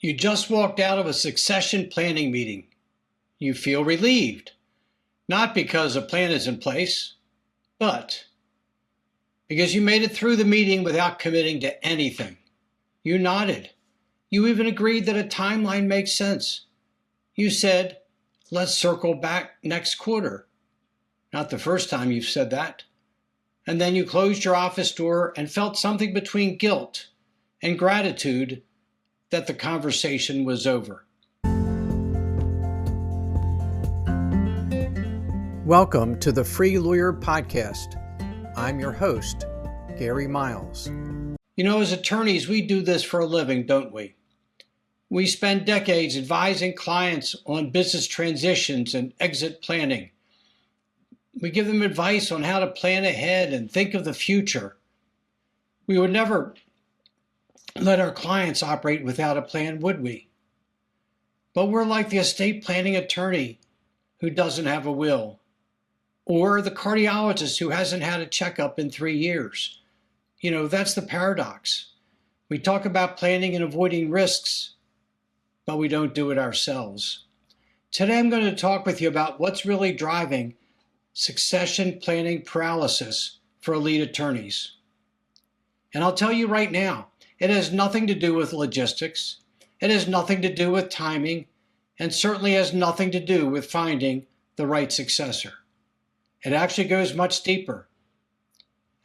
You just walked out of a succession planning meeting. You feel relieved, not because a plan is in place, but because you made it through the meeting without committing to anything. You nodded. You even agreed that a timeline makes sense. You said, let's circle back next quarter. Not the first time you've said that. And then you closed your office door and felt something between guilt and gratitude that the conversation was over. Welcome to the Free Lawyer Podcast. I'm your host, Gary Miles. You know, as attorneys, we do this for a living, don't we? We spend decades advising clients on business transitions and exit planning. We give them advice on how to plan ahead and think of the future. We would never let our clients operate without a plan, would we? But we're like the estate planning attorney who doesn't have a will, or the cardiologist who hasn't had a checkup in 3 years. You know, that's the paradox. We talk about planning and avoiding risks, but we don't do it ourselves. Today, I'm going to talk with you about what's really driving succession planning paralysis for elite attorneys. And I'll tell you right now, it has nothing to do with logistics. It has nothing to do with timing, and certainly has nothing to do with finding the right successor. It actually goes much deeper.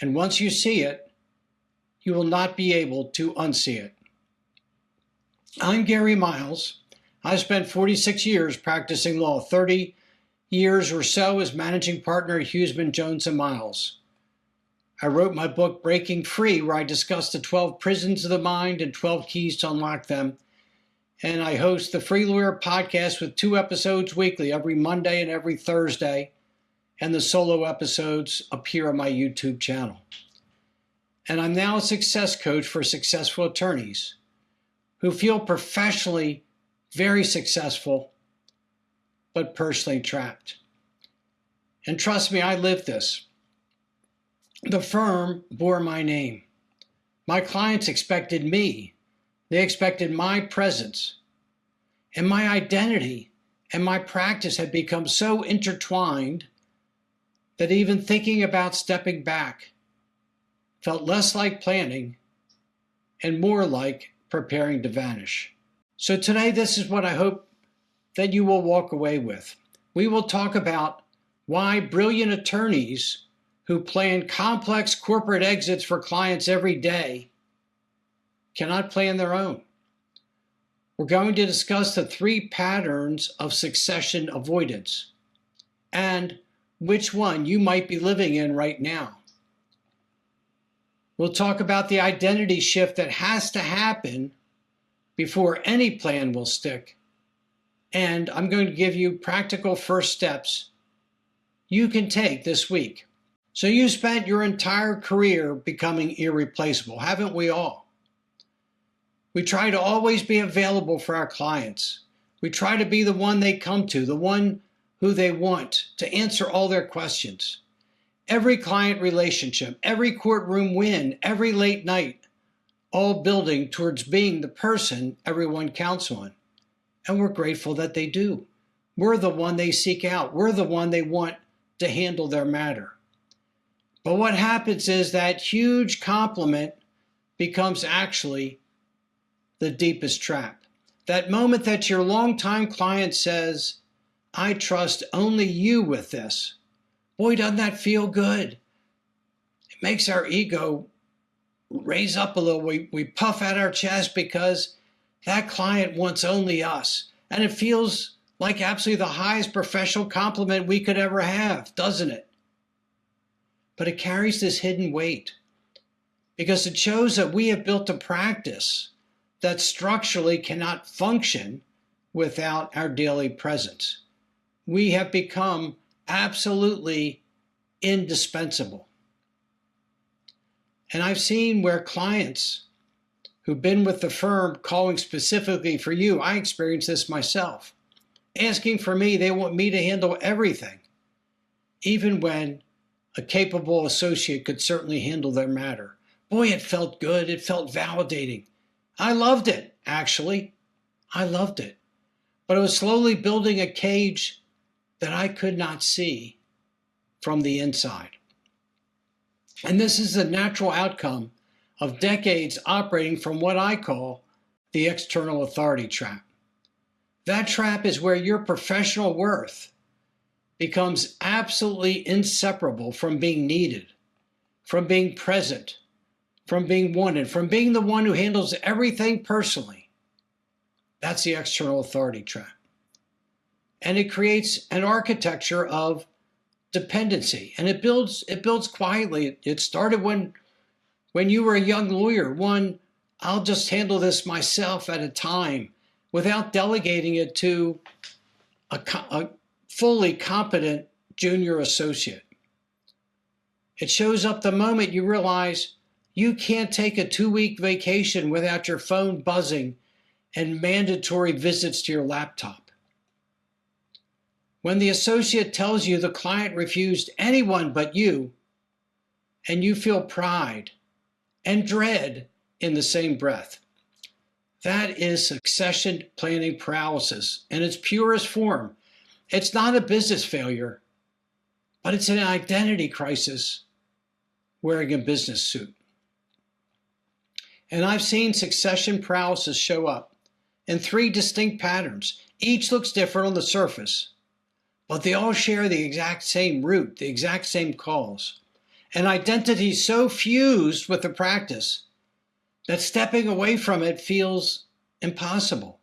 And once you see it, you will not be able to unsee it. I'm Gary Miles. I spent 46 years practicing law, 30 years or so as managing partner at Huseman, Jones & Miles. I wrote my book, Breaking Free, where I discuss the 12 prisons of the mind and 12 keys to unlock them. And I host the Free Lawyer Podcast with 2 episodes weekly, every Monday and every Thursday. And the solo episodes appear on my YouTube channel. And I'm now a success coach for successful attorneys who feel professionally very successful, but personally trapped. And trust me, I lived this. The firm bore my name. My clients expected me. They expected my presence. And my identity and my practice had become so intertwined that even thinking about stepping back felt less like planning and more like preparing to vanish. So today, this is what I hope that you will walk away with. We will talk about why brilliant attorneys who plan complex corporate exits for clients every day cannot plan their own. We're going to discuss the 3 patterns of succession avoidance and which one you might be living in right now. We'll talk about the identity shift that has to happen before any plan will stick. And I'm going to give you practical first steps you can take this week. So you spent your entire career becoming irreplaceable, haven't we all? We try to always be available for our clients. We try to be the one they come to, the one who they want to answer all their questions. Every client relationship, every courtroom win, every late night, all building towards being the person everyone counts on. And we're grateful that they do. We're the one they seek out. We're the one they want to handle their matter. But what happens is that huge compliment becomes actually the deepest trap. That moment that your longtime client says, I trust only you with this. Boy, doesn't that feel good? It makes our ego raise up a little. We puff at our chest because that client wants only us. And it feels like absolutely the highest professional compliment we could ever have, doesn't it? But it carries this hidden weight because it shows that we have built a practice that structurally cannot function without our daily presence. We have become absolutely indispensable. And I've seen where clients who've been with the firm calling specifically for you, I experienced this myself, asking for me, they want me to handle everything, even when a capable associate could certainly handle their matter. Boy, it felt good. It felt validating. I loved it, actually. I loved it. But it was slowly building a cage that I could not see from the inside. And this is the natural outcome of decades operating from what I call the external authority trap. That trap is where your professional worth becomes absolutely inseparable from being needed, from being present, from being wanted, from being the one who handles everything personally. That's the external authority trap. And it creates an architecture of dependency, and it builds quietly. It started when you were a young lawyer, I'll just handle this myself at a time, without delegating it to a fully competent junior associate. It shows up the moment you realize you can't take a 2-week vacation without your phone buzzing and mandatory visits to your laptop. When the associate tells you the client refused anyone but you, and you feel pride and dread in the same breath. That is succession planning paralysis in its purest form. It's not a business failure, but it's an identity crisis wearing a business suit. And I've seen succession paralysis show up in 3 distinct patterns. Each looks different on the surface, but they all share the exact same root, the exact same cause. An identity so fused with the practice that stepping away from it feels impossible.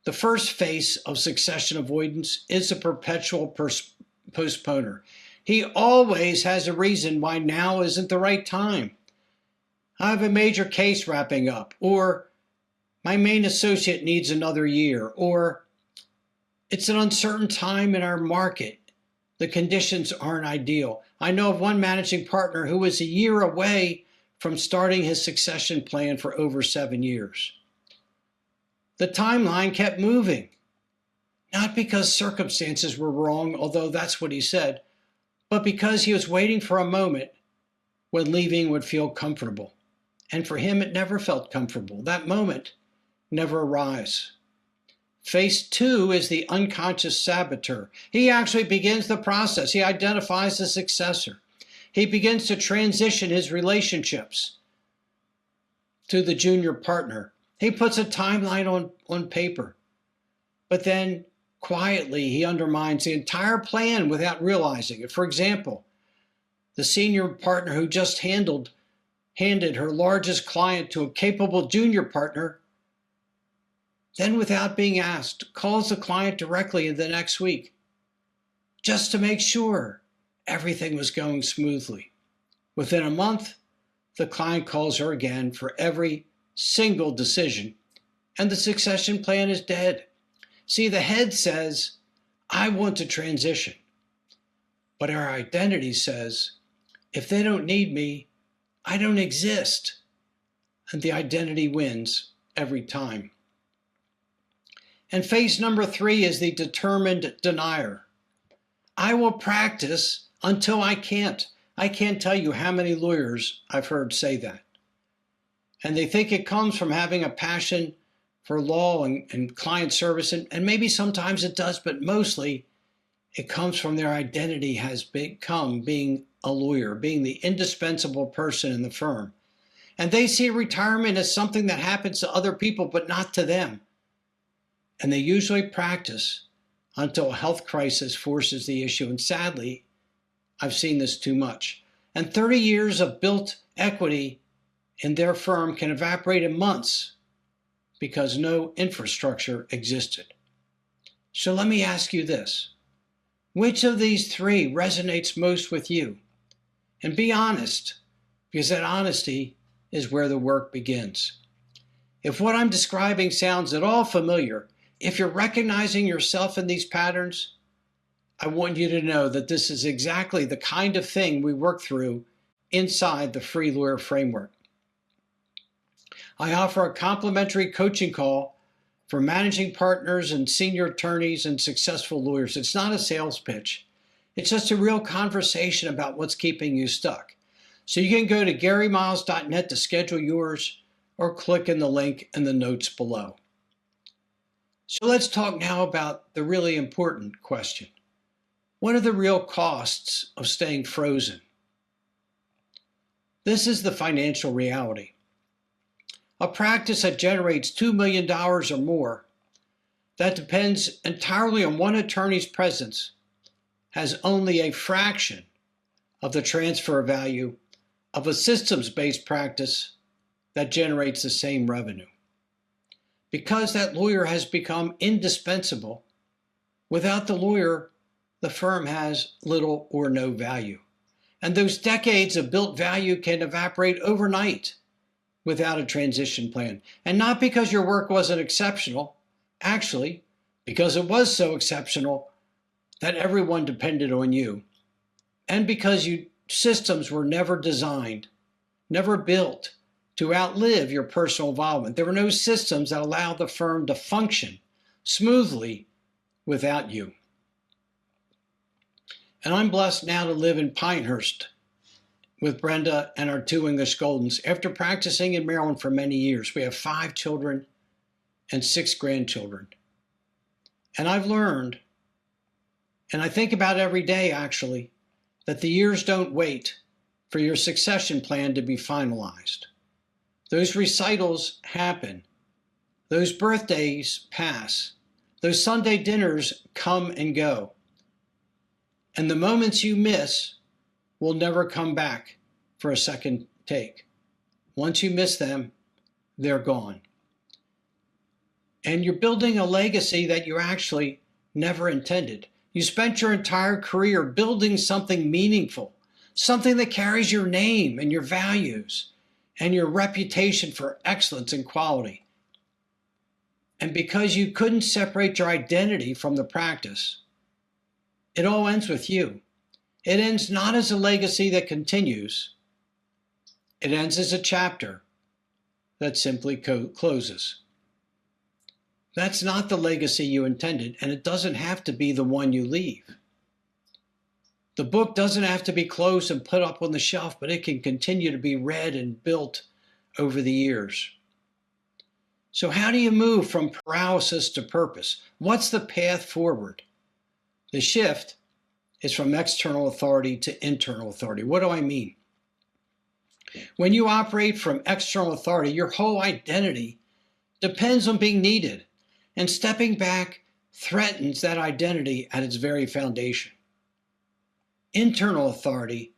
The first face of succession avoidance is a perpetual postponer. He always has a reason why now isn't the right time. I have a major case wrapping up, or my main associate needs another year, or it's an uncertain time in our market. The conditions aren't ideal. I know of one managing partner who was a year away from starting his succession plan for over 7 years. The timeline kept moving, not because circumstances were wrong, although that's what he said, but because he was waiting for a moment when leaving would feel comfortable. And for him, it never felt comfortable. That moment never arrives. Phase 2 is the unconscious saboteur. He actually begins the process. He identifies the successor. He begins to transition his relationships to the junior partner. He puts a timeline on paper, but then quietly he undermines the entire plan without realizing it. For example, the senior partner who just handed her largest client to a capable junior partner, then without being asked, calls the client directly the next week just to make sure everything was going smoothly. Within a month, the client calls her again for every single decision, and the succession plan is dead. See, the head says, I want to transition. But our identity says, if they don't need me, I don't exist. And the identity wins every time. And phase number 3 is the determined denier. I will practice until I can't. I can't tell you how many lawyers I've heard say that. And they think it comes from having a passion for law and client service, and maybe sometimes it does, but mostly it comes from their identity has become being a lawyer, being the indispensable person in the firm. And they see retirement as something that happens to other people, but not to them. And they usually practice until a health crisis forces the issue. And sadly, I've seen this too much. And 30 years of built equity in their firm can evaporate in months because no infrastructure existed. So let me ask you this. Which of these 3 resonates most with you? And be honest, because that honesty is where the work begins. If what I'm describing sounds at all familiar, if you're recognizing yourself in these patterns, I want you to know that this is exactly the kind of thing we work through inside the Free Lawyer Framework. I offer a complimentary coaching call for managing partners and senior attorneys and successful lawyers. It's not a sales pitch. It's just a real conversation about what's keeping you stuck. So you can go to GaryMiles.net to schedule yours, or click in the link in the notes below. So let's talk now about the really important question. What are the real costs of staying frozen? This is the financial reality. A practice that generates $2 million or more, that depends entirely on one attorney's presence, has only a fraction of the transfer value of a systems-based practice that generates the same revenue. Because that lawyer has become indispensable, without the lawyer, the firm has little or no value. And those decades of built value can evaporate overnight without a transition plan. And not because your work wasn't exceptional, actually, because it was so exceptional that everyone depended on you. And because your systems were never designed, never built to outlive your personal involvement. There were no systems that allowed the firm to function smoothly without you. And I'm blessed now to live in Pinehurst with Brenda and our 2 English Goldens. After practicing in Maryland for many years, we have 5 children and 6 grandchildren. And I've learned, and I think about every day actually, that the years don't wait for your succession plan to be finalized. Those recitals happen. Those birthdays pass. Those Sunday dinners come and go. And the moments you miss will never come back for a second take. Once you miss them, they're gone. And you're building a legacy that you actually never intended. You spent your entire career building something meaningful, something that carries your name and your values and your reputation for excellence and quality. And because you couldn't separate your identity from the practice, it all ends with you. It ends not as a legacy that continues. It ends as a chapter that simply closes. That's not the legacy you intended, and it doesn't have to be the one you leave. The book doesn't have to be closed and put up on the shelf, but it can continue to be read and built over the years. So how do you move from paralysis to purpose? What's the path forward? The shift is from external authority to internal authority. What do I mean? When you operate from external authority, your whole identity depends on being needed, and stepping back threatens that identity at its very foundation. Internal authority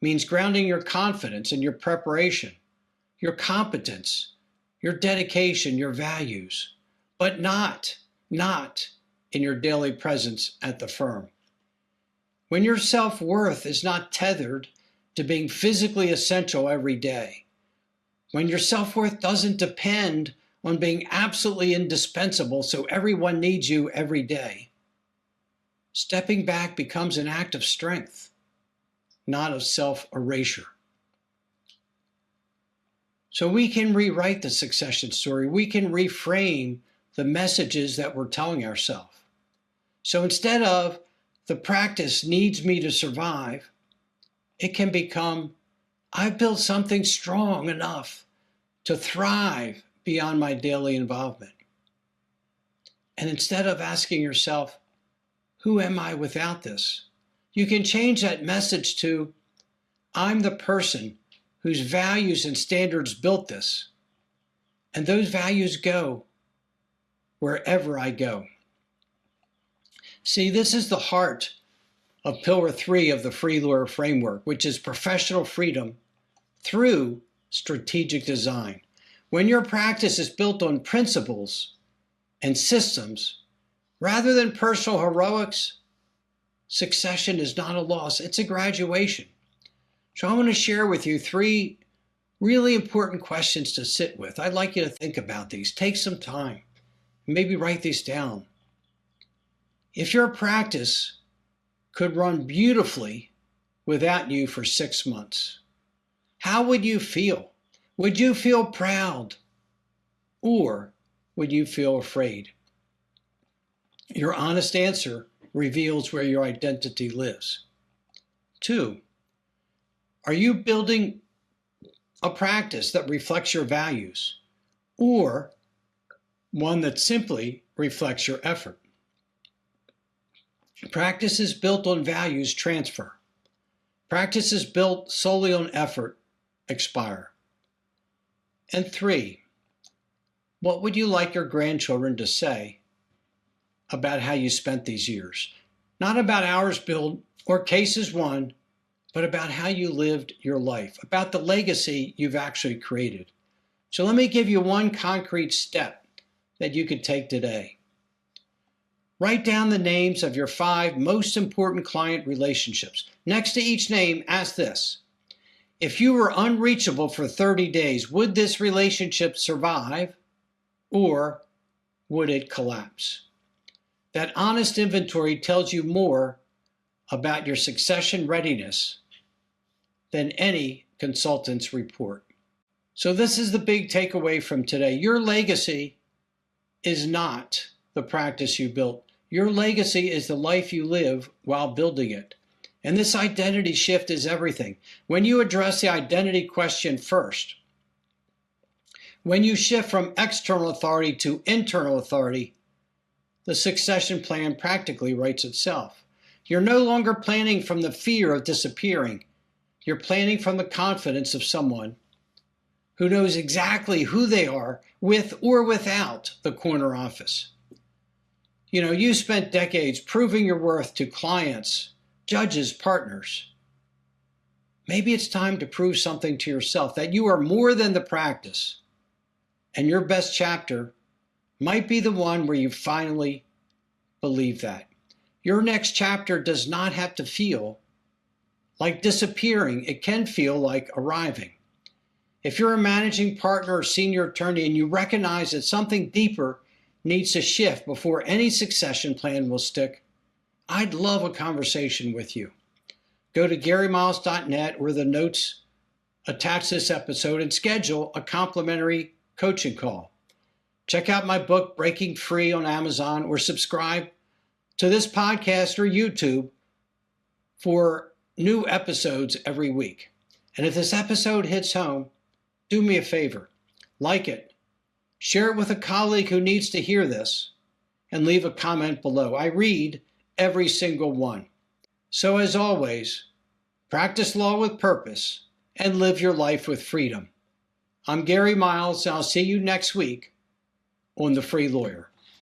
means grounding your confidence in your preparation, your competence, your dedication, your values, but not in your daily presence at the firm. When your self-worth is not tethered to being physically essential every day, when your self-worth doesn't depend on being absolutely indispensable so everyone needs you every day, stepping back becomes an act of strength, not of self-erasure. So we can rewrite the succession story. We can reframe the messages that we're telling ourselves. So instead of the practice needs me to survive, it can become, I've built something strong enough to thrive beyond my daily involvement. And instead of asking yourself, who am I without this? You can change that message to, I'm the person whose values and standards built this. And those values go wherever I go. See, this is the heart of Pillar 3 of the Free Lawyer Framework, which is professional freedom through strategic design. When your practice is built on principles and systems, rather than personal heroics, succession is not a loss, it's a graduation. So I want to share with you 3 really important questions to sit with. I'd like you to think about these. Take some time. Maybe write these down. If your practice could run beautifully without you for 6 months, how would you feel? Would you feel proud? Or would you feel afraid? Your honest answer reveals where your identity lives. 2, are you building a practice that reflects your values, or one that simply reflects your effort. Practices built on values transfer. Practices built solely on effort expire. And 3, what would you like your grandchildren to say about how you spent these years? Not about hours billed or cases won, but about how you lived your life, about the legacy you've actually created. So let me give you one concrete step that you could take today. Write down the names of your 5 most important client relationships. Next to each name, ask this: if you were unreachable for 30 days, would this relationship survive or would it collapse? That honest inventory tells you more about your succession readiness than any consultant's report. So this is the big takeaway from today. Your legacy is not the practice you built. Your legacy is the life you live while building it. And this identity shift is everything. When you address the identity question first, when you shift from external authority to internal authority, the succession plan practically writes itself. You're no longer planning from the fear of disappearing. You're planning from the confidence of someone who knows exactly who they are with or without the corner office. You spent decades proving your worth to clients, judges, partners. Maybe it's time to prove something to yourself, that you are more than the practice, and your best chapter might be the one where you finally believe that. Your next chapter does not have to feel like disappearing. It can feel like arriving. If you're a managing partner or senior attorney and you recognize that something deeper needs to shift before any succession plan will stick, I'd love a conversation with you. Go to GaryMiles.net or the notes attach this episode and schedule a complimentary coaching call. Check out my book, Breaking Free, on Amazon, or subscribe to this podcast or YouTube for new episodes every week. And if this episode hits home, do me a favor, like it, share it with a colleague who needs to hear this, and leave a comment below. I read every single one. So as always, practice law with purpose and live your life with freedom. I'm Gary Miles, and I'll see you next week on The Free Lawyer.